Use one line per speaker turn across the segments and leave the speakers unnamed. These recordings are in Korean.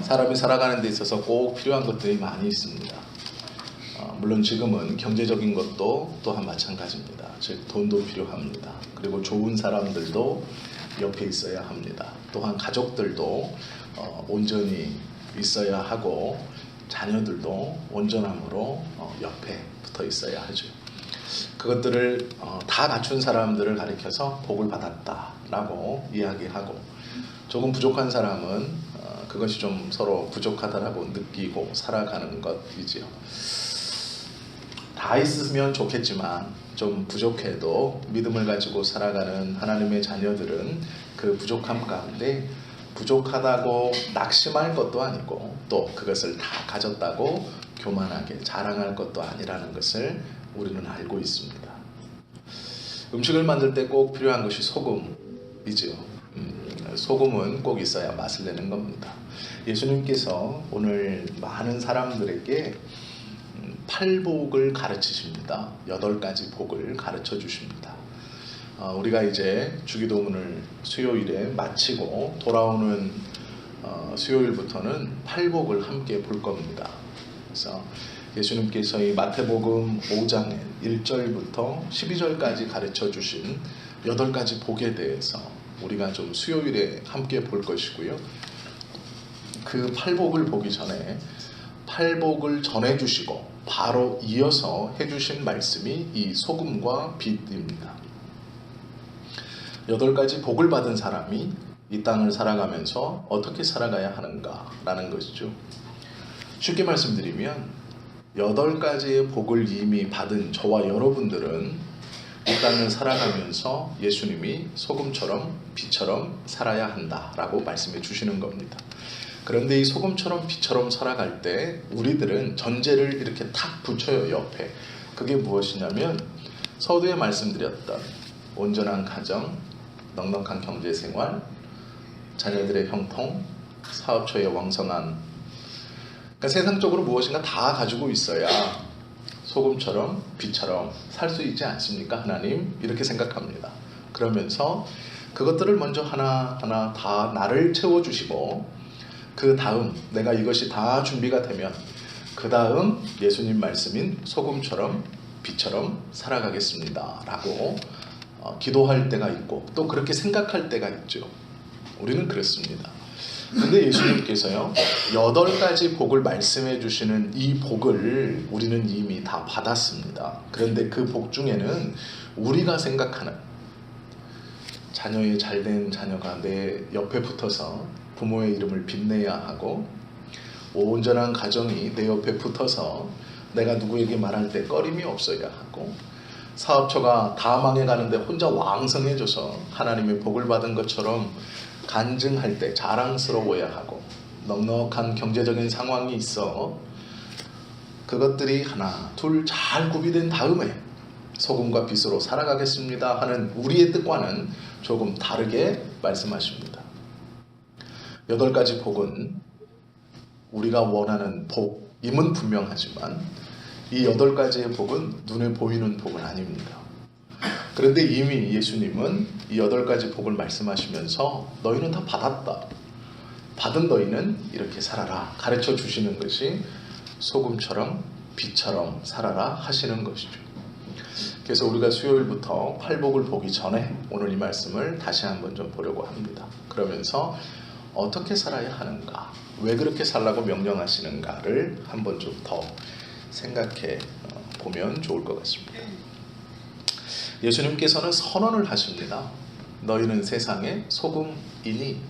사람이 살아가는 데 있어서 꼭 필요한 것들이 많이 있습니다. 물론 지금은 경제적인 것도 또한 마찬가지입니다. 즉 돈도 필요합니다. 그리고 좋은 사람들도 옆에 있어야 합니다. 또한 가족들도 온전히 있어야 하고 자녀들도 온전함으로 옆에 붙어 있어야 하죠. 그것들을 다 갖춘 사람들을 가리켜서 복을 받았다라고 이야기하고, 조금 부족한 사람은 그것이 좀 서로 부족하다라고 느끼고 살아가는 것이지요. 다 있으면 좋겠지만 좀 부족해도 믿음을 가지고 살아가는 하나님의 자녀들은 그 부족함 가운데 부족하다고 낙심할 것도 아니고 또 그것을 다 가졌다고 교만하게 자랑할 것도 아니라는 것을 우리는 알고 있습니다. 음식을 만들 때 꼭 필요한 것이 소금이지요. 소금은 꼭 있어야 맛을 내는 겁니다. 예수님께서 오늘 많은 사람들에게 8복을 가르치십니다. 8가지 복을 가르쳐 주십니다. 우리가 이제 주기도문을 수요일에 마치고 돌아오는 수요일부터는 8복을 함께 볼 겁니다. 그래서 예수님께서 이 마태복음 5장의 1절부터 12절까지 가르쳐 주신 8가지 복에 대해서 우리가 좀 수요일에 함께 볼 것이고요. 그 8복을 보기 전에 8복을 전해주시고 바로 이어서 해주신 말씀이 이 소금과 빛입니다. 8가지 복을 받은 사람이 이 땅을 살아가면서 어떻게 살아가야 하는가라는 것이죠. 쉽게 말씀드리면 8가지의 복을 이미 받은 저와 여러분들은 이 땅을 살아가면서 예수님이 소금처럼 빛처럼 살아야 한다라고 말씀해 주시는 겁니다. 그런데 이 소금처럼 빛처럼 살아갈 때 우리들은 전제를 이렇게 탁 붙여요, 옆에. 그게 무엇이냐면 서두에 말씀드렸던 온전한 가정, 넉넉한 경제생활, 자녀들의 형통, 사업처의 왕성한, 그러니까 세상적으로 무엇인가 다 가지고 있어야 소금처럼 빛처럼 살 수 있지 않습니까? 하나님 이렇게 생각합니다. 그러면서 그것들을 먼저 하나하나 다 나를 채워주시고 그 다음 내가 이것이 다 준비가 되면 그 다음 예수님 말씀인 소금처럼 빛처럼 살아가겠습니다 라고 기도할 때가 있고 또 그렇게 생각할 때가 있죠. 우리는 그렇습니다. 근데 예수님께서요 8가지 복을 말씀해 주시는 이 복을 우리는 이미 다 받았습니다. 그런데 그 복 중에는 우리가 생각하는 자녀의 잘된 자녀가 내 옆에 붙어서 부모의 이름을 빛내야 하고, 온전한 가정이 내 옆에 붙어서 내가 누구에게 말할 때 꺼림이 없어야 하고, 사업처가 다 망해가는데 혼자 왕성해져서 하나님의 복을 받은 것처럼 간증할 때 자랑스러워야 하고, 넉넉한 경제적인 상황이 있어 그것들이 하나 둘 잘 구비된 다음에 소금과 빛으로 살아가겠습니다 하는 우리의 뜻과는 조금 다르게 말씀하십니다. 8가지 복은 우리가 원하는 복임은 분명하지만 이 8가지의 복은 눈에 보이는 복은 아닙니다. 그런데 이미 예수님은 이 8가지 복을 말씀하시면서 너희는 다 받았다. 받은 너희는 이렇게 살아라. 가르쳐 주시는 것이 소금처럼 빛처럼 살아라 하시는 것이죠. 그래서 우리가 수요일부터 8복을 보기 전에 오늘 이 말씀을 다시 한번 좀 보려고 합니다. 그러면서 어떻게 살아야 하는가, 왜 그렇게 살라고 명령하시는가를 한번 좀 더 생각해 보면 좋을 것 같습니다. 예수님께서는 선언을 하십니다. 너희는 세상의 소금이니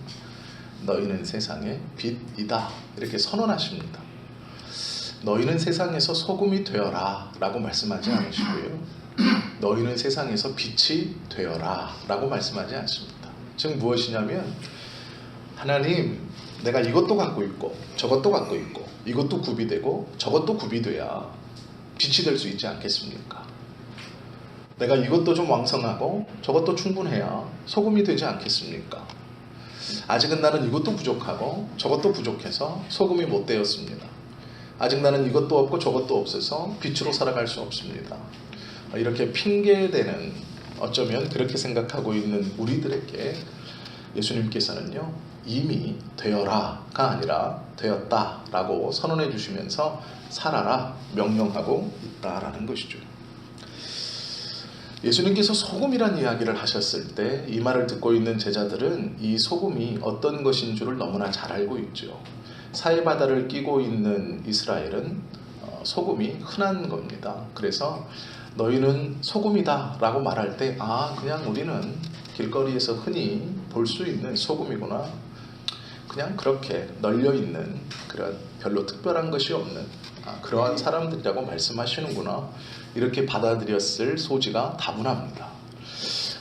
너희는 세상의 빛이다. 이렇게 선언하십니다. 너희는 세상에서 소금이 되어라 라고 말씀하지 않으시고요. 너희는 세상에서 빛이 되어라 라고 말씀하지 않습니다. 즉 무엇이냐면 하나님 내가 이것도 갖고 있고 저것도 갖고 있고 이것도 구비되고 저것도 구비돼야 빛이 될 수 있지 않겠습니까? 내가 이것도 좀 왕성하고 저것도 충분해야 소금이 되지 않겠습니까? 아직은 나는 이것도 부족하고 저것도 부족해서 소금이 못 되었습니다. 아직 나는 이것도 없고 저것도 없어서 빛으로 살아갈 수 없습니다. 이렇게 핑계대는, 어쩌면 그렇게 생각하고 있는 우리들에게 예수님께서는요, 이미 되어라가 아니라 되었다라고 선언해 주시면서 살아라 명령하고 있다라는 것이죠. 예수님께서 소금이란 이야기를 하셨을 때 이 말을 듣고 있는 제자들은 이 소금이 어떤 것인 줄을 너무나 잘 알고 있죠. 사해바다를 끼고 있는 이스라엘은 소금이 흔한 겁니다. 그래서 너희는 소금이다 라고 말할 때 그냥 우리는 길거리에서 흔히 볼 수 있는 소금이구나, 그냥 그렇게 널려있는 그런 별로 특별한 것이 없는 그러한 사람들이라고 말씀하시는구나, 이렇게 받아들였을 소지가 다분합니다.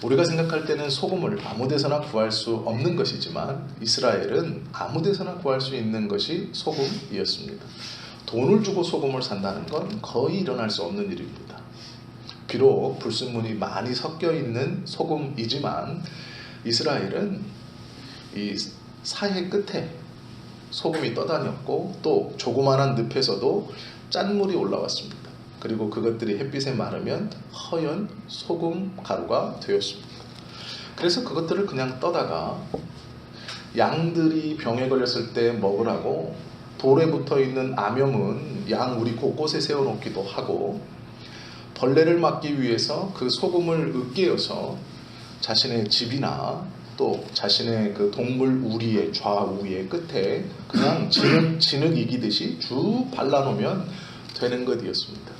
우리가 생각할 때는 소금을 아무 데서나 구할 수 없는 것이지만 이스라엘은 아무 데서나 구할 수 있는 것이 소금이었습니다. 돈을 주고 소금을 산다는 건 거의 일어날 수 없는 일입니다. 비록 불순물이 많이 섞여 있는 소금이지만 이스라엘은 이 사해 끝에 소금이 떠다녔고 또 조그마한 늪에서도 짠물이 올라왔습니다. 그리고 그것들이 햇빛에 마르면 허연 소금 가루가 되었습니다. 그래서 그것들을 그냥 떠다가 양들이 병에 걸렸을 때 먹으라고 돌에 붙어있는 암염은 양 우리 곳곳에 세워놓기도 하고, 벌레를 막기 위해서 그 소금을 으깨어서 자신의 집이나 또 자신의 그 동물 우리의 좌우의 끝에 그냥 진흙 이기듯이 쭉 발라놓으면 되는 것이었습니다.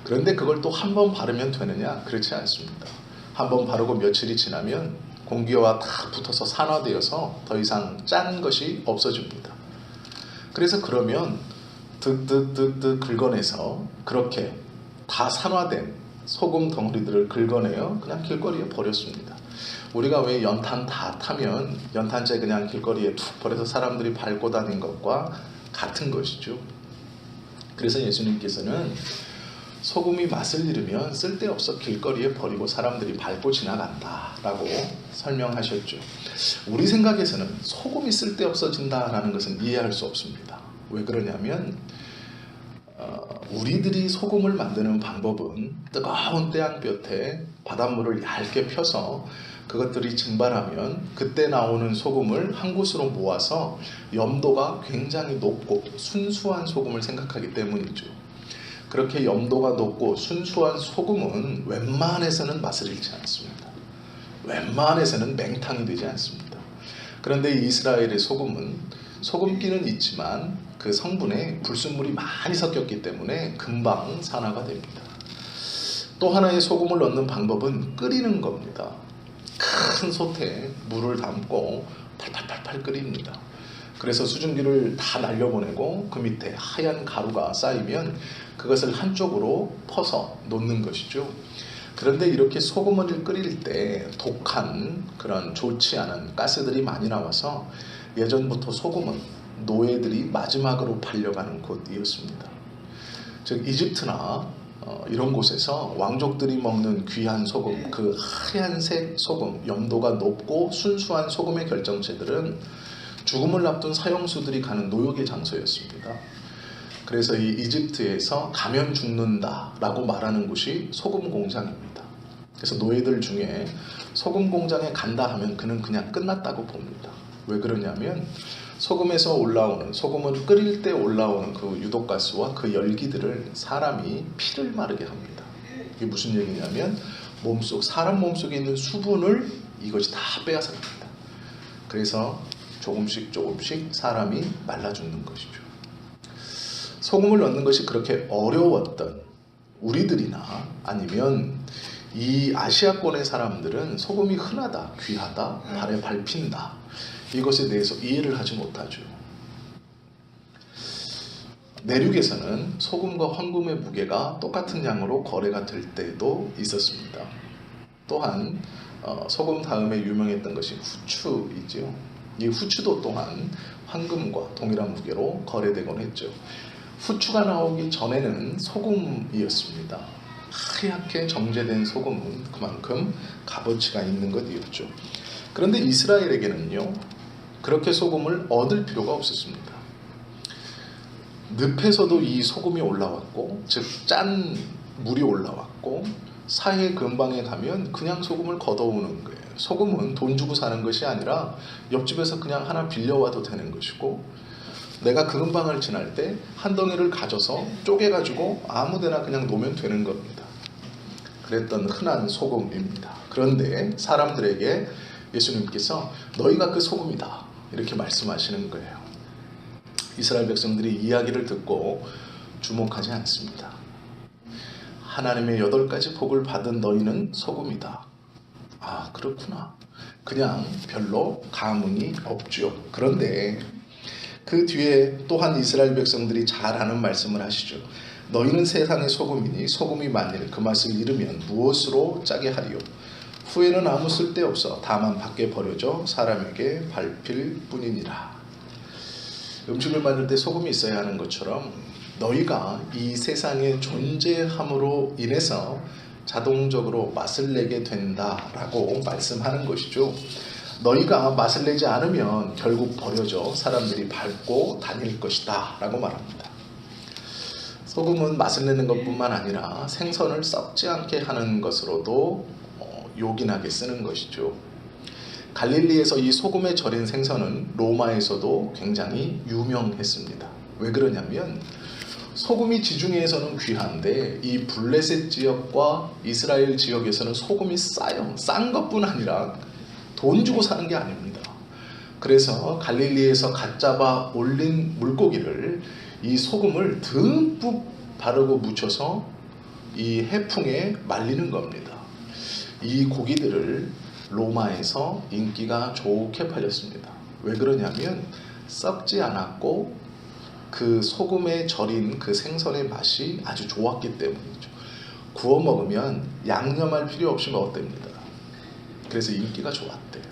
그런데 그걸 또 한 번 바르면 되느냐? 그렇지 않습니다. 한 번 바르고 며칠이 지나면 공기와 다 붙어서 산화되어서 더 이상 짠 것이 없어집니다. 그래서 그러면 득득득득 긁어내서 그렇게 다 산화된 소금 덩어리들을 긁어내어 그냥 길거리에 버렸습니다. 우리가 왜 연탄 다 타면 연탄재 그냥 길거리에 툭 버려서 사람들이 밟고 다닌 것과 같은 것이죠. 그래서 예수님께서는 소금이 맛을 잃으면 쓸데없어 길거리에 버리고 사람들이 밟고 지나간다라고 설명하셨죠. 우리 생각에서는 소금이 쓸데없어진다라는 것은 이해할 수 없습니다. 왜 그러냐면 우리들이 소금을 만드는 방법은 뜨거운 태양볕에 바닷물을 얇게 펴서 그것들이 증발하면 그때 나오는 소금을 한 곳으로 모아서 염도가 굉장히 높고 순수한 소금을 생각하기 때문이죠. 그렇게 염도가 높고 순수한 소금은 웬만해서는 맛을 잃지 않습니다. 웬만해서는 맹탕이 되지 않습니다. 그런데 이스라엘의 소금은 소금기는 있지만 그 성분에 불순물이 많이 섞였기 때문에 금방 산화가 됩니다. 또 하나의 소금을 넣는 방법은 끓이는 겁니다. 큰 솥에 물을 담고 팔팔팔팔 끓입니다. 그래서 수증기를 다 날려보내고 그 밑에 하얀 가루가 쌓이면 그것을 한쪽으로 퍼서 놓는 것이죠. 그런데 이렇게 소금을 끓일 때 독한 그런 좋지 않은 가스들이 많이 나와서 예전부터 소금은 노예들이 마지막으로 팔려가는 곳이었습니다. 즉 이집트나 이런 곳에서 왕족들이 먹는 귀한 소금, 그 하얀색 소금, 염도가 높고 순수한 소금의 결정체들은 죽음을 앞둔 사형수들이 가는 노역의 장소였습니다. 그래서 이 이집트에서 가면 죽는다라고 말하는 곳이 소금 공장입니다. 그래서 노예들 중에 소금 공장에 간다 하면 그는 그냥 끝났다고 봅니다. 왜 그러냐면 소금에서 올라오는, 소금을 끓일 때 올라오는 그 유독가스와 그 열기들을 사람이 피를 마르게 합니다. 이게 무슨 얘기냐면 사람 몸속에 있는 수분을 이것이 다 빼앗아 갑니다. 그래서 조금씩 사람이 말라 죽는 것이죠. 소금을 넣는 것이 그렇게 어려웠던 우리들이나 아니면 이 아시아권의 사람들은 소금이 흔하다, 귀하다, 발에 밟힌다, 이것에 대해서 이해를 하지 못하죠. 내륙에서는 소금과 황금의 무게가 똑같은 양으로 거래가 될 때도 있었습니다. 또한 소금 다음에 유명했던 것이 후추이죠. 이 후추도 또한 황금과 동일한 무게로 거래되곤 했죠. 후추가 나오기 전에는 소금이었습니다. 하얗게 정제된 소금은 그만큼 값어치가 있는 것이었죠. 그런데 이스라엘에게는요, 그렇게 소금을 얻을 필요가 없었습니다. 늪에서도 이 소금이 올라왔고, 즉 짠 물이 올라왔고, 사해 근방에 가면 그냥 소금을 걷어오는 거예요. 소금은 돈 주고 사는 것이 아니라 옆집에서 그냥 하나 빌려와도 되는 것이고, 내가 그 근방을 지날 때 한 덩이를 가져서 쪼개가지고 아무데나 그냥 놓으면 되는 겁니다. 그랬던 흔한 소금입니다. 그런데 사람들에게 예수님께서 너희가 그 소금이다 이렇게 말씀하시는 거예요. 이스라엘 백성들이 이야기를 듣고 주목하지 않습니다. 하나님의 8가지 복을 받은 너희는 소금이다. 아, 그렇구나. 그냥 별로 감흥이 없죠. 그런데 그 뒤에 또한 이스라엘 백성들이 잘 아는 말씀을 하시죠. 너희는 세상의 소금이니 소금이 만일 그 맛을 잃으면 무엇으로 짜게 하리요. 후에는 아무 쓸데없어 다만 밖에 버려져 사람에게 밟힐 뿐이니라. 음식을 만들 때 소금이 있어야 하는 것처럼 너희가 이 세상에 존재함으로 인해서 자동적으로 맛을 내게 된다라고 말씀하는 것이죠. 너희가 맛을 내지 않으면 결국 버려져 사람들이 밟고 다닐 것이다 라고 말합니다. 소금은 맛을 내는 것뿐만 아니라 생선을 썩지 않게 하는 것으로도 요긴하게 쓰는 것이죠. 갈릴리에서 이 소금에 절인 생선은 로마에서도 굉장히 유명했습니다. 왜 그러냐면 소금이 지중해에서는 귀한데 이 블레셋 지역과 이스라엘 지역에서는 소금이 싸요. 싼 것뿐 아니라 돈 주고 사는 게 아닙니다. 그래서 갈릴리에서 갓 잡아 올린 물고기를 이 소금을 듬뿍 바르고 묻혀서 이 해풍에 말리는 겁니다. 이 고기들을 로마에서 인기가 좋게 팔렸습니다. 왜 그러냐면 썩지 않았고 그 소금에 절인 그 생선의 맛이 아주 좋았기 때문이죠. 구워 먹으면 양념할 필요 없이 먹었답니다. 그래서 인기가 좋았대요.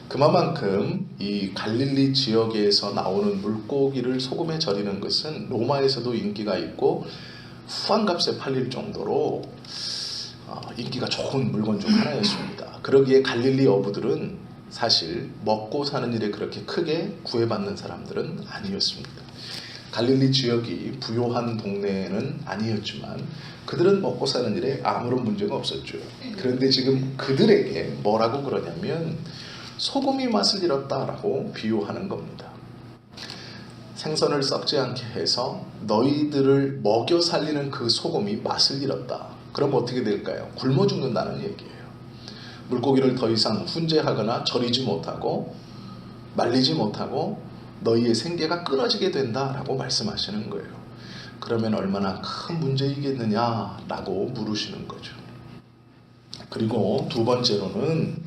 그만큼 이 갈릴리 지역에서 나오는 물고기를 소금에 절이는 것은 로마에서도 인기가 있고 후한값에 팔릴 정도로 인기가 좋은 물건 중 하나였습니다. 그러기에 갈릴리 어부들은 사실 먹고 사는 일에 그렇게 크게 구애받는 사람들은 아니었습니다. 갈릴리 지역이 부요한 동네는 아니었지만 그들은 먹고 사는 일에 아무런 문제가 없었죠. 그런데 지금 그들에게 뭐라고 그러냐면 소금이 맛을 잃었다라고 비유하는 겁니다. 생선을 썩지 않게 해서 너희들을 먹여 살리는 그 소금이 맛을 잃었다. 그럼 어떻게 될까요? 굶어 죽는다는 얘기예요. 물고기를 더 이상 훈제하거나 절이지 못하고 말리지 못하고 너희의 생계가 끊어지게 된다라고 말씀하시는 거예요. 그러면 얼마나 큰 문제이겠느냐라고 물으시는 거죠. 그리고 두 번째로는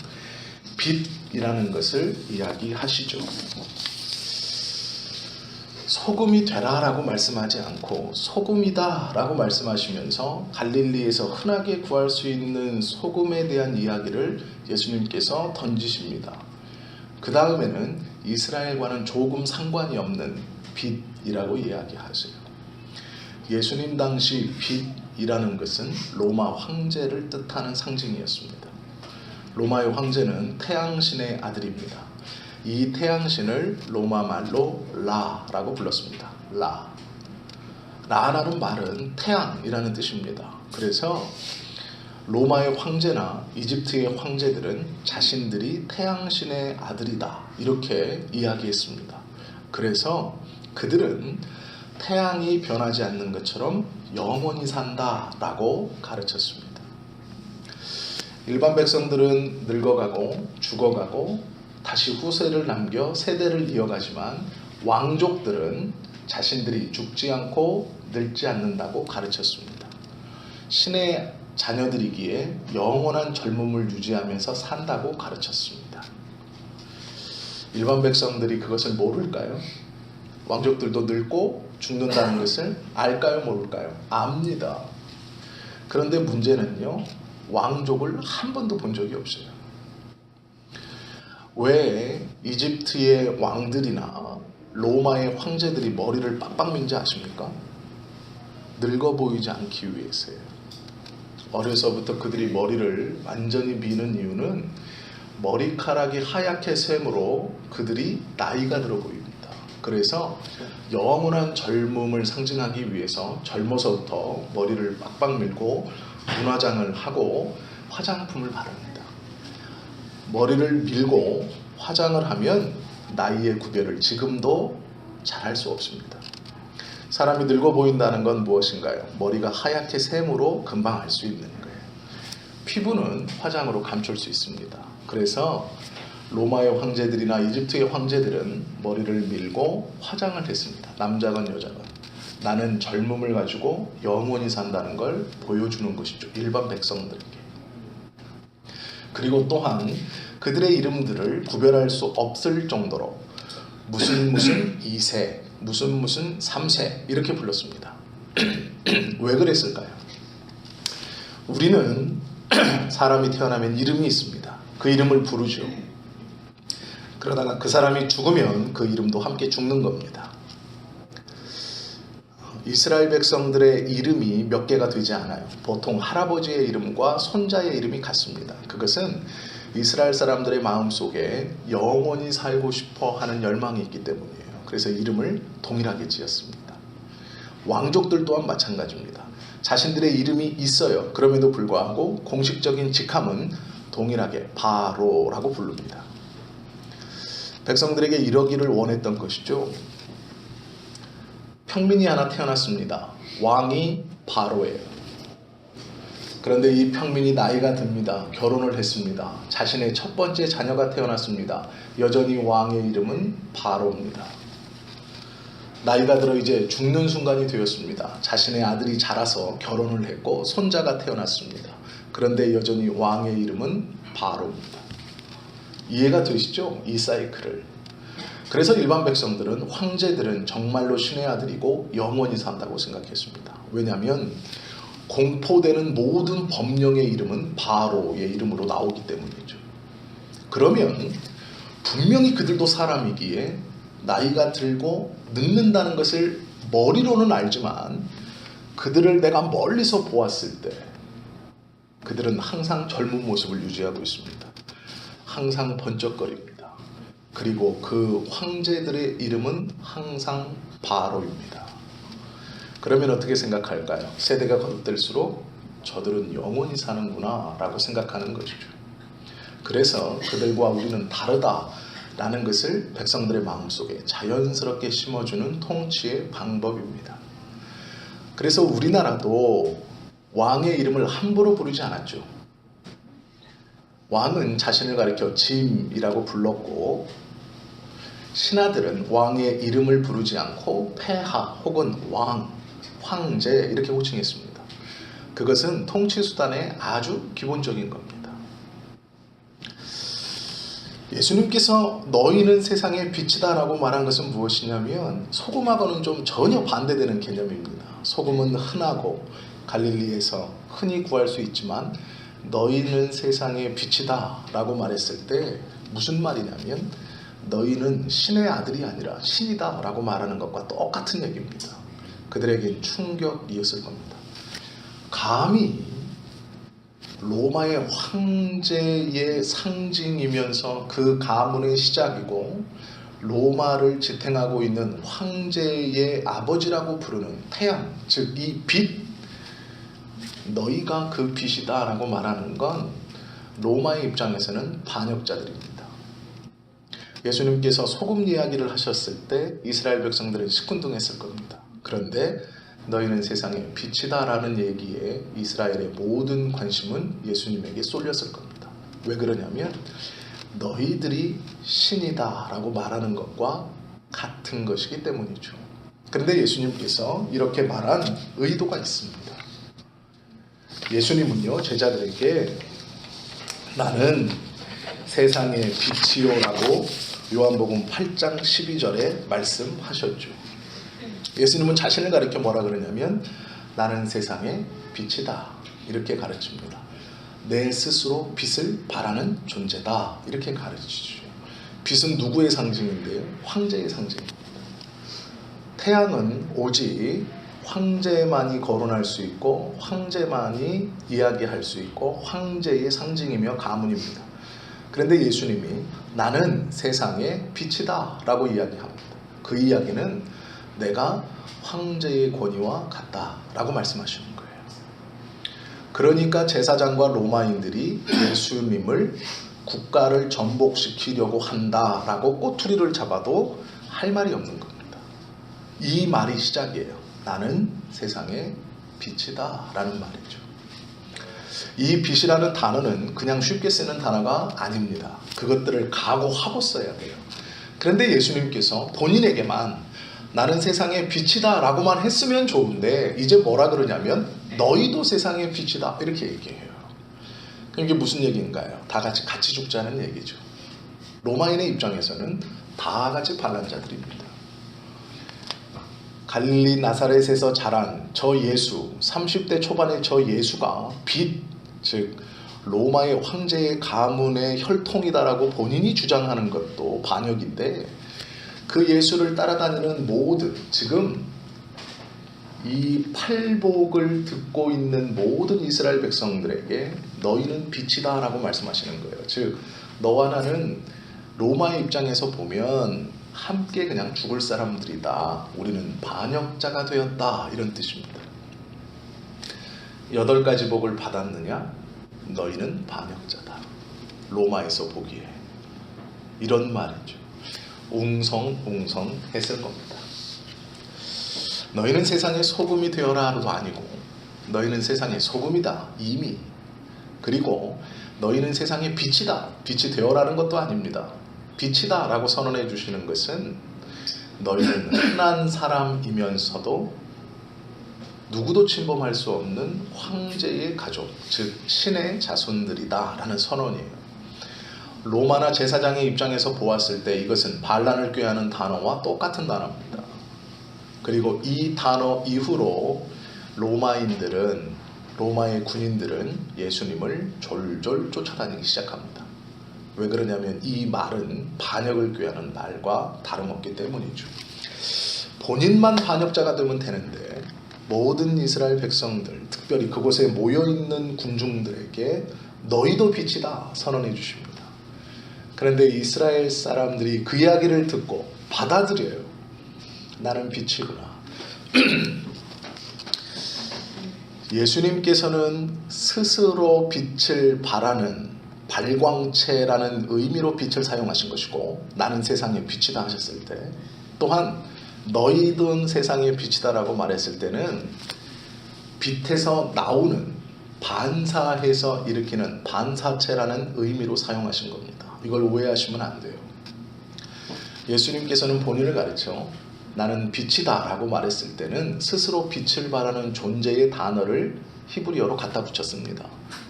빛이라는 것을 이야기하시죠. 소금이 되라라고 말씀하지 않고 소금이다라고 말씀하시면서 갈릴리에서 흔하게 구할 수 있는 소금에 대한 이야기를 예수님께서 던지십니다. 그 다음에는 이스라엘과는 조금 상관이 없는 빛이라고 이야기하세요. 예수님 당시 빛이라는 것은 로마 황제를 뜻하는 상징이었습니다. 로마의 황제는 태양신의 아들입니다. 이 태양신을 로마 말로 라라고 불렀습니다. 라라는 말은 태양이라는 뜻입니다. 그래서 로마의 황제나 이집트의 황제들은 자신들이 태양신의 아들이다 이렇게 이야기했습니다. 그래서 그들은 태양이 변하지 않는 것처럼 영원히 산다라고 가르쳤습니다. 일반 백성들은 늙어가고 죽어가고 다시 후세를 남겨 세대를 이어가지만 왕족들은 자신들이 죽지 않고 늙지 않는다고 가르쳤습니다. 신의 자녀들이기에 영원한 젊음을 유지하면서 산다고 가르쳤습니다. 일반 백성들이 그것을 모를까요? 왕족들도 늙고 죽는다는 것을 알까요? 모를까요? 압니다. 그런데 문제는요, 왕족을 한 번도 본 적이 없어요. 왜 이집트의 왕들이나 로마의 황제들이 머리를 빡빡 민지 아십니까? 늙어 보이지 않기 위해서예요. 어려서부터 그들이 머리를 완전히 미는 이유는 머리카락이 하얗게 샘으로 그들이 나이가 들어 보입니다. 그래서 영원한 젊음을 상징하기 위해서 젊어서부터 머리를 빡빡 밀고 눈화장을 하고 화장품을 바릅니다. 머리를 밀고 화장을 하면 나이의 구별을 지금도 잘 할 수 없습니다. 사람이 늙어 보인다는 건 무엇인가요? 머리가 하얗게 샘으로 금방 알 수 있는 거예요. 피부는 화장으로 감출 수 있습니다. 그래서 로마의 황제들이나 이집트의 황제들은 머리를 밀고 화장을 했습니다. 남자건 여자건. 나는 젊음을 가지고 영원히 산다는 걸 보여주는 것이죠. 일반 백성들에게. 그리고 또한 그들의 이름들을 구별할 수 없을 정도로 무슨 2세, 무슨 3세 이렇게 불렀습니다. 왜 그랬을까요? 우리는 사람이 태어나면 이름이 있습니다. 그 이름을 부르죠. 그러다가 그 사람이 죽으면 그 이름도 함께 죽는 겁니다. 이스라엘 백성들의 이름이 몇 개가 되지 않아요. 보통 할아버지의 이름과 손자의 이름이 같습니다. 그것은 이스라엘 사람들의 마음속에 영원히 살고 싶어 하는 열망이 있기 때문이에요. 그래서 이름을 동일하게 지었습니다. 왕족들 또한 마찬가지입니다. 자신들의 이름이 있어요. 그럼에도 불구하고 공식적인 직함은 동일하게 바로라고 부릅니다. 백성들에게 이러기를 원했던 것이죠. 평민이 하나 태어났습니다. 왕이 바로예요. 그런데 이 평민이 나이가 듭니다. 결혼을 했습니다. 자신의 첫 번째 자녀가 태어났습니다. 여전히 왕의 이름은 바로입니다. 나이가 들어 이제 죽는 순간이 되었습니다. 자신의 아들이 자라서 결혼을 했고 손자가 태어났습니다. 그런데 여전히 왕의 이름은 바로입니다. 이해가 되시죠? 이 사이클을. 그래서 일반 백성들은 황제들은 정말로 신의 아들이고 영원히 산다고 생각했습니다. 왜냐하면 공포되는 모든 법령의 이름은 바로의 이름으로 나오기 때문이죠. 그러면 분명히 그들도 사람이기에 나이가 들고 늙는다는 것을 머리로는 알지만 그들을 내가 멀리서 보았을 때 그들은 항상 젊은 모습을 유지하고 있습니다. 항상 번쩍거립니다. 그리고 그 황제들의 이름은 항상 바로입니다. 그러면 어떻게 생각할까요? 세대가 거듭될수록 저들은 영원히 사는구나 라고 생각하는 것이죠. 그래서 그들과 우리는 다르다라는 것을 백성들의 마음속에 자연스럽게 심어주는 통치의 방법입니다. 그래서 우리나라도 왕의 이름을 함부로 부르지 않았죠. 왕은 자신을 가리켜 짐이라고 불렀고 신하들은 왕의 이름을 부르지 않고 폐하 혹은 왕, 황제 이렇게 호칭했습니다. 그것은 통치 수단의 아주 기본적인 겁니다. 예수님께서 너희는 세상의 빛이다 라고 말한 것은 무엇이냐면 소금하고는 좀 전혀 반대되는 개념입니다. 소금은 흔하고 갈릴리에서 흔히 구할 수 있지만 너희는 세상의 빛이다 라고 말했을 때 무슨 말이냐면 너희는 신의 아들이 아니라 신이다 라고 말하는 것과 똑같은 얘기입니다. 그들에겐 충격이었을 겁니다. 감히 로마의 황제의 상징이면서 그 가문의 시작이고 로마를 지탱하고 있는 황제의 아버지라고 부르는 태양, 즉 이 빛, 너희가 그 빛이다 라고 말하는 건 로마의 입장에서는 반역자들입니다. 예수님께서 소금 이야기를 하셨을 때 이스라엘 백성들은 시큰둥했을 겁니다. 그런데 너희는 세상의 빛이다 라는 얘기에 이스라엘의 모든 관심은 예수님에게 쏠렸을 겁니다. 왜 그러냐면 너희들이 신이다 라고 말하는 것과 같은 것이기 때문이죠. 그런데 예수님께서 이렇게 말한 의도가 있습니다. 예수님은요 제자들에게 나는 세상의 빛이요 라고 요한복음 8장 12절에 말씀하셨죠. 예수님은 자신을 가리켜 뭐라 그러냐면 나는 세상의 빛이다 이렇게 가르칩니다. 내 스스로 빛을 발하는 존재다 이렇게 가르치죠. 빛은 누구의 상징인데요? 황제의 상징입니다. 태양은 오직 황제만이 거론할 수 있고 황제만이 이야기할 수 있고 황제의 상징이며 가문입니다. 그런데 예수님이 나는 세상의 빛이다 라고 이야기합니다. 그 이야기는 내가 황제의 권위와 같다 라고 말씀하시는 거예요. 그러니까 제사장과 로마인들이 예수님을 국가를 전복시키려고 한다라고 꼬투리를 잡아도 할 말이 없는 겁니다. 이 말이 시작이에요. 나는 세상의 빛이다 라는 말이죠. 이 빛이라는 단어는 그냥 쉽게 쓰는 단어가 아닙니다. 그것들을 각오하고 써야 돼요. 그런데 예수님께서 본인에게만 나는 세상의 빛이다 라고만 했으면 좋은데 이제 뭐라 그러냐면 너희도 세상의 빛이다 이렇게 얘기해요. 이게 무슨 얘기인가요? 다 같이 죽자는 얘기죠. 로마인의 입장에서는 다 같이 반란자들입니다. 갈릴리 나사렛에서 자란 저 예수, 30대 초반의 저 예수가 빛, 즉 로마의 황제의 가문의 혈통이다라고 본인이 주장하는 것도 반역인데 그 예수를 따라다니는 모든, 지금 이 팔복을 듣고 있는 모든 이스라엘 백성들에게 너희는 빛이다 라고 말씀하시는 거예요. 즉 너와 나는 로마의 입장에서 보면 함께 그냥 죽을 사람들이다. 우리는 반역자가 되었다. 이런 뜻입니다. 8가지 복을 받았느냐? 너희는 반역자다. 로마에서 보기에. 이런 말이죠. 웅성웅성 했을 겁니다. 너희는 세상의 소금이 되어라도 아니고 너희는 세상의 소금이다. 이미. 그리고 너희는 세상의 빛이다. 빛이 되어라는 것도 아닙니다. 빛이다 라고 선언해 주시는 것은 너희는 흔한 사람이면서도 누구도 침범할 수 없는 황제의 가족, 즉 신의 자손들이다 라는 선언이에요. 로마나 제사장의 입장에서 보았을 때 이것은 반란을 꾀하는 단어와 똑같은 단어입니다. 그리고 이 단어 이후로 로마의 군인들은 예수님을 졸졸 쫓아다니기 시작합니다. 왜 그러냐면 이 말은 반역을 꾀하는 말과 다름없기 때문이죠. 본인만 반역자가 되면 되는데 모든 이스라엘 백성들, 특별히 그곳에 모여있는 군중들에게 너희도 빛이다 선언해 주십니다. 그런데 이스라엘 사람들이 그 이야기를 듣고 받아들여요. 나는 빛이구나. 예수님께서는 스스로 빛을 발하는 발광체라는 의미로 빛을 사용하신 것이고 나는 세상의 빛이다 하셨을 때 또한 너희든 세상의 빛이다라고 말했을 때는 빛에서 나오는 반사해서 일으키는 반사체라는 의미로 사용하신 겁니다. 이걸 오해하시면 안 돼요. 예수님께서는 본인을 가르쳐 나는 빛이다 라고 말했을 때는 스스로 빛을 발하는 존재의 단어를 히브리어로 갖다 붙였습니다.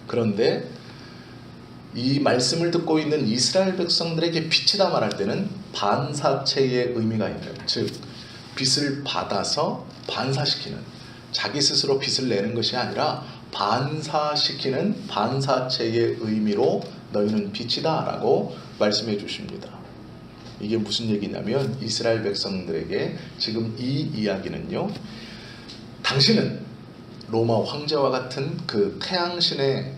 그런데 이 말씀을 듣고 있는 이스라엘 백성들에게 빛이다 말할 때는 반사체의 의미가 있는, 즉 빛을 받아서 반사시키는, 자기 스스로 빛을 내는 것이 아니라 반사시키는 반사체의 의미로 너희는 빛이다 라고 말씀해 주십니다. 이게 무슨 얘기냐면 이스라엘 백성들에게 지금 이 이야기는요, 당신은 로마 황제와 같은 그 태양신의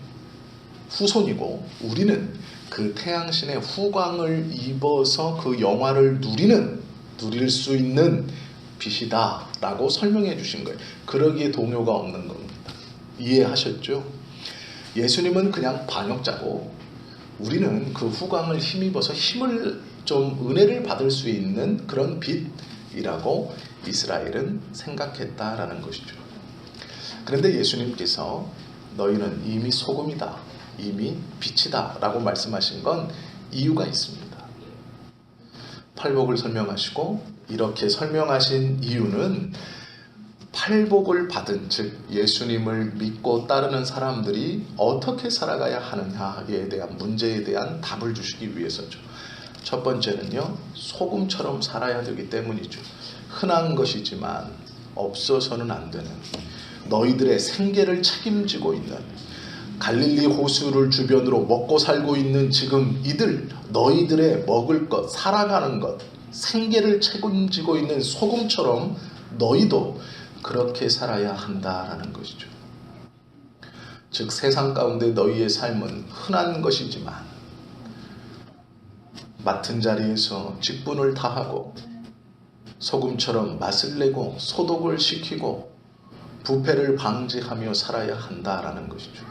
후손이고 우리는 그 태양신의 후광을 입어서 그 영화를 누릴 수 있는 빛이다 라고 설명해 주신 거예요. 그러기에 동요가 없는 겁니다. 이해하셨죠? 예수님은 그냥 반역자고 우리는 그 후광을 힘입어서 은혜를 받을 수 있는 그런 빛이라고 이스라엘은 생각했다라는 것이죠. 그런데 예수님께서 너희는 이미 소금이다, 이미 빛이다 라고 말씀하신 건 이유가 있습니다. 팔복을 설명하시고 이렇게 설명하신 이유는 팔복을 받은, 즉 예수님을 믿고 따르는 사람들이 어떻게 살아가야 하느냐에 대한 문제에 대한 답을 주시기 위해서죠. 첫 번째는요, 소금처럼 살아야 되기 때문이죠. 흔한 것이지만 없어서는 안 되는, 너희들의 생계를 책임지고 있는, 갈릴리 호수를 주변으로 먹고 살고 있는 지금 너희들의 먹을 것, 살아가는 것, 생계를 책임지고 있는 소금처럼 너희도 그렇게 살아야 한다라는 것이죠. 즉 세상 가운데 너희의 삶은 흔한 것이지만 맡은 자리에서 직분을 다하고 소금처럼 맛을 내고 소독을 시키고 부패를 방지하며 살아야 한다라는 것이죠.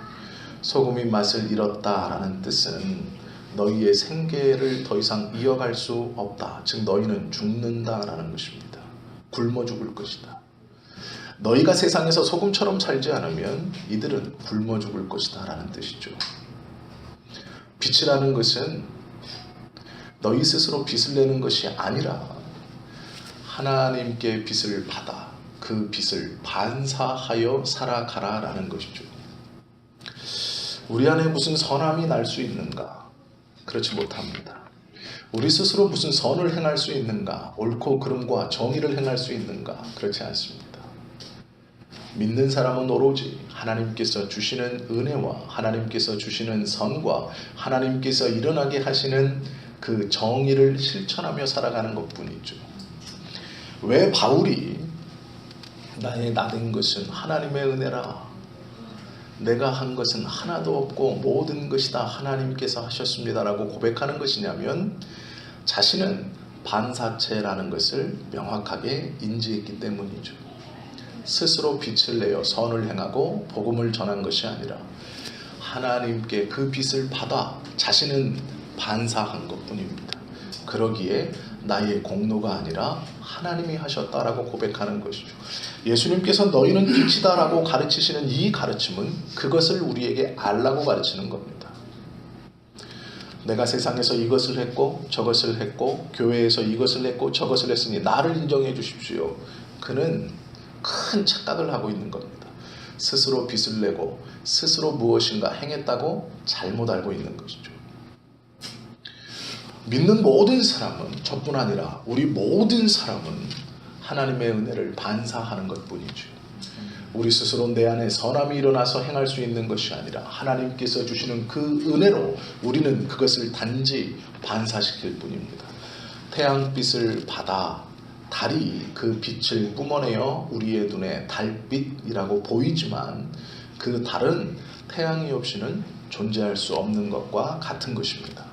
소금이 맛을 잃었다라는 뜻은 너희의 생계를 더 이상 이어갈 수 없다. 즉 너희는 죽는다라는 것입니다. 굶어 죽을 것이다. 너희가 세상에서 소금처럼 살지 않으면 이들은 굶어 죽을 것이다 라는 뜻이죠. 빛이라는 것은 너희 스스로 빛을 내는 것이 아니라 하나님께 빛을 받아 그 빛을 반사하여 살아가라 라는 것이죠. 우리 안에 무슨 선함이 날 수 있는가? 그렇지 못합니다. 우리 스스로 무슨 선을 행할 수 있는가? 옳고 그름과 정의를 행할 수 있는가? 그렇지 않습니다. 믿는 사람은 오로지 하나님께서 주시는 은혜와 하나님께서 주시는 선과 하나님께서 일어나게 하시는 그 정의를 실천하며 살아가는 것뿐이죠. 왜 바울이 나의 나된 것은 하나님의 은혜라, 내가 한 것은 하나도 없고 모든 것이 다 하나님께서 하셨습니다라고 고백하는 것이냐면 자신은 반사체라는 것을 명확하게 인지했기 때문이죠. 스스로 빛을 내어 선을 행하고 복음을 전한 것이 아니라 하나님께 그 빛을 받아 자신은 반사한 것뿐입니다. 그러기에 나의 공로가 아니라 하나님이 하셨다라고 고백하는 것이죠. 예수님께서 너희는 빛이다라고 가르치시는 이 가르침은 그것을 우리에게 알라고 가르치는 겁니다. 내가 세상에서 이것을 했고 저것을 했고 교회에서 이것을 했고 저것을 했으니 나를 인정해 주십시오. 그는 큰 착각을 하고 있는 겁니다. 스스로 빛을 내고 스스로 무엇인가 행했다고 잘못 알고 있는 것이죠. 믿는 모든 사람은, 저뿐 아니라 우리 모든 사람은 하나님의 은혜를 반사하는 것뿐이죠. 우리 스스로 내 안에 선함이 일어나서 행할 수 있는 것이 아니라 하나님께서 주시는 그 은혜로 우리는 그것을 단지 반사시킬 뿐입니다. 태양빛을 받아 달이 그 빛을 뿜어내어 우리의 눈에 달빛이라고 보이지만 그 달은 태양이 없이는 존재할 수 없는 것과 같은 것입니다.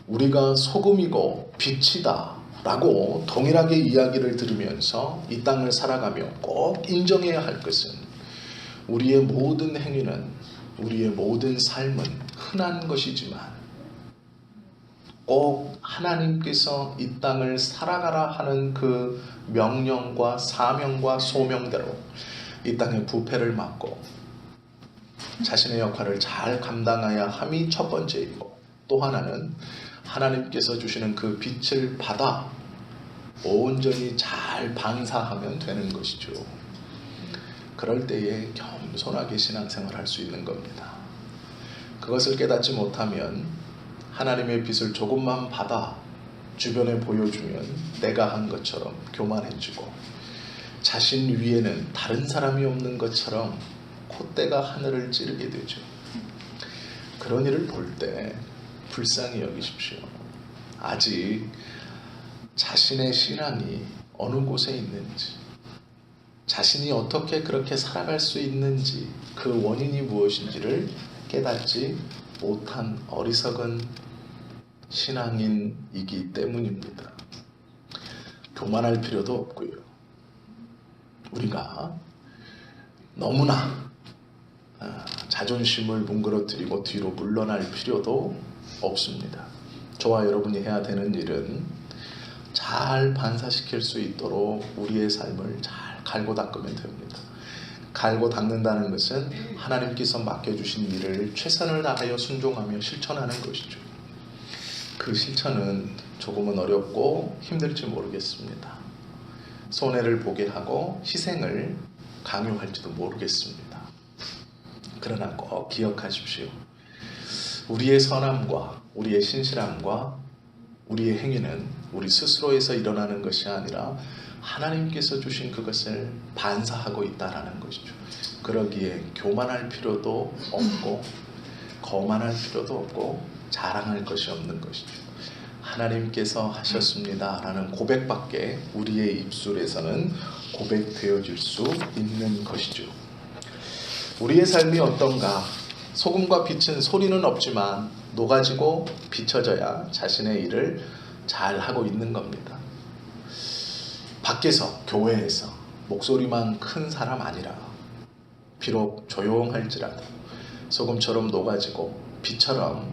우리가 소금이고 빛이다 라고 동일하게 이야기를 들으면서 이 땅을 살아가며 꼭 인정해야 할 것은 우리의 모든 행위는, 우리의 모든 삶은 흔한 것이지만 꼭 하나님께서 이 땅을 살아가라 하는 그 명령과 사명과 소명대로 이 땅의 부패를 막고 자신의 역할을 잘 감당해야 함이 첫 번째이고, 또 하나는 하나님께서 주시는 그 빛을 받아 온전히 잘 방사하면 되는 것이죠. 그럴 때에 겸손하게 신앙생활을 할 수 있는 겁니다. 그것을 깨닫지 못하면 하나님의 빛을 조금만 받아 주변에 보여주면 내가 한 것처럼 교만해지고 자신 위에는 다른 사람이 없는 것처럼 콧대가 하늘을 찌르게 되죠. 그런 일을 볼 때 불쌍히 여기십시오. 아직 자신의 신앙이 어느 곳에 있는지, 자신이 어떻게 그렇게 살아갈 수 있는지, 그 원인이 무엇인지를 깨닫지 못한 어리석은 신앙인이기 때문입니다. 교만할 필요도 없고요. 우리가 너무나 자존심을 뭉그러뜨리고 뒤로 물러날 필요도 없습니다. 저와 여러분이 해야 되는 일은 잘 반사시킬 수 있도록 우리의 삶을 잘 갈고 닦으면 됩니다. 갈고 닦는다는 것은 하나님께서 맡겨주신 일을 최선을 다하여 순종하며 실천하는 것이죠. 그 실천은 조금은 어렵고 힘들지 모르겠습니다. 손해를 보게 하고 희생을 강요할지도 모르겠습니다. 그러나 꼭 기억하십시오. 우리의 선함과 우리의 신실함과 우리의 행위는 우리 스스로에서 일어나는 것이 아니라 하나님께서 주신 그것을 반사하고 있다는 것이죠. 그러기에 교만할 필요도 없고 거만할 필요도 없고 자랑할 것이 없는 것이죠. 하나님께서 하셨습니다 라는 고백밖에 우리의 입술에서는 고백되어질 수 있는 것이죠. 우리의 삶이 어떤가? 소금과 빛은 소리는 없지만 녹아지고 비춰져야 자신의 일을 잘 하고 있는 겁니다. 밖에서, 교회에서 목소리만 큰 사람 아니라 비록 조용할지라도 소금처럼 녹아지고 빛처럼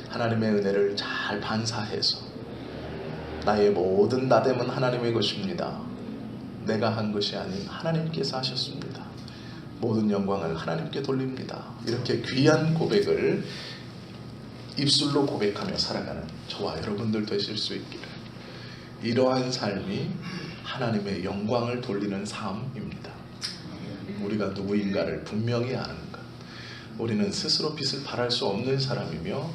하나님의 은혜를 잘 반사해서 나의 모든 나됨은 하나님의 것입니다. 내가 한 것이 아닌 하나님께서 하셨습니다. 모든 영광을 하나님께 돌립니다. 이렇게 귀한 고백을 입술로 고백하며 살아가는 저와 여러분들 되실 수 있기를. 이러한 삶이 하나님의 영광을 돌리는 삶입니다. 우리가 누구인가를 분명히 아는 것. 우리는 스스로 빛을 발할 수 없는 사람이며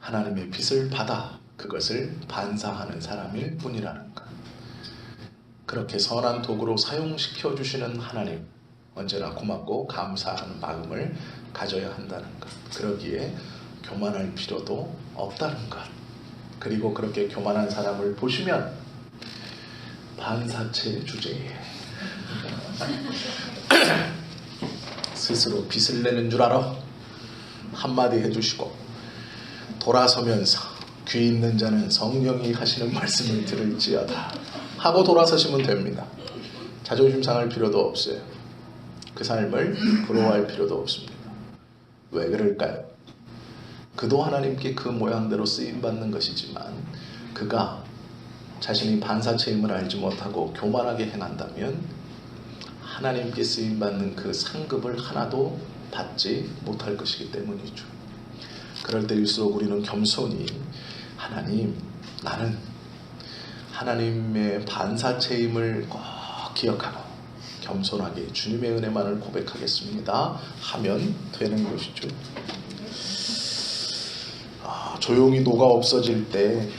하나님의 빛을 받아 그것을 반사하는 사람일 뿐이라는 것. 그렇게 선한 도구로 사용시켜 주시는 하나님, 언제나 고맙고 감사하는 마음을 가져야 한다는 것. 그러기에 교만할 필요도 없다는 것. 그리고 그렇게 교만한 사람을 보시면 반사체 주제에 스스로 빛을 내는 줄 알아 한마디 해주시고, 돌아서면서 귀 있는 자는 성령이 하시는 말씀을 들을지어다 하고 돌아서시면 됩니다. 자존심 상할 필요도 없어요. 그 삶을 부러워할 필요도 없습니다. 왜 그럴까요? 그도 하나님께 그 모양대로 쓰임받는 것이지만 그가 자신이 반사체임을 알지 못하고 교만하게 행한다면 하나님께 쓰임받는 그 상급을 하나도 받지 못할 것이기 때문이죠. 그럴 때일수록 우리는 겸손히 하나님, 나는 하나님의 반사체임을 꼭 기억하고 겸손하게 주님의 은혜만을 고백하겠습니다 하면 되는 것이죠. 조용히 녹아 없어질 때,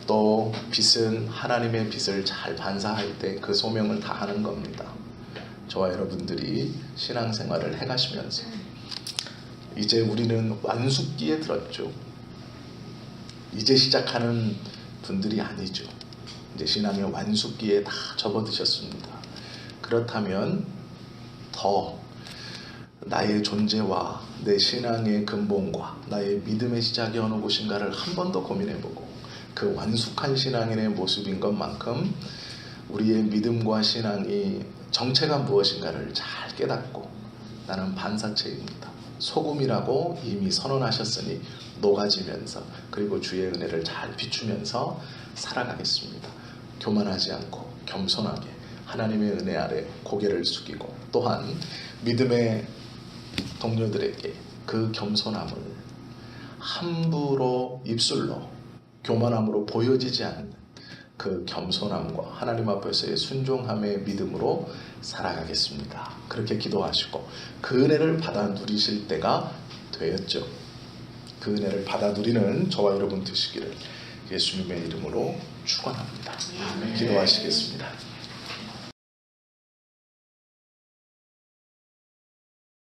또 빛은 하나님의 빛을 잘 반사할 때 그 소명을 다하는 겁니다. 저와 여러분들이 신앙생활을 해가시면서 이제 우리는 완숙기에 들었죠. 이제 시작하는 분들이 아니죠. 이제 신앙의 완숙기에 다 접어드셨습니다. 그렇다면 더 나의 존재와 내 신앙의 근본과 나의 믿음의 시작이 어느 곳인가를 한 번 더 고민해보고, 그 완숙한 신앙인의 모습인 것만큼 우리의 믿음과 신앙이 정체가 무엇인가를 잘 깨닫고, 나는 반사체입니다, 소금이라고 이미 선언하셨으니 녹아지면서, 그리고 주의 은혜를 잘 비추면서 살아가겠습니다. 교만하지 않고 겸손하게 하나님의 은혜 아래 고개를 숙이고, 또한 믿음의 동료들에게 그 겸손함을 함부로 입술로 교만함으로 보여지지 않는 그 겸손함과 하나님 앞에서의 순종함의 믿음으로 살아가겠습니다. 그렇게 기도하시고 그 은혜를 받아 누리실 때가 되었죠. 그 은혜를 받아 누리는 저와 여러분 되시기를 예수님의 이름으로 축원합니다. 기도하시겠습니다.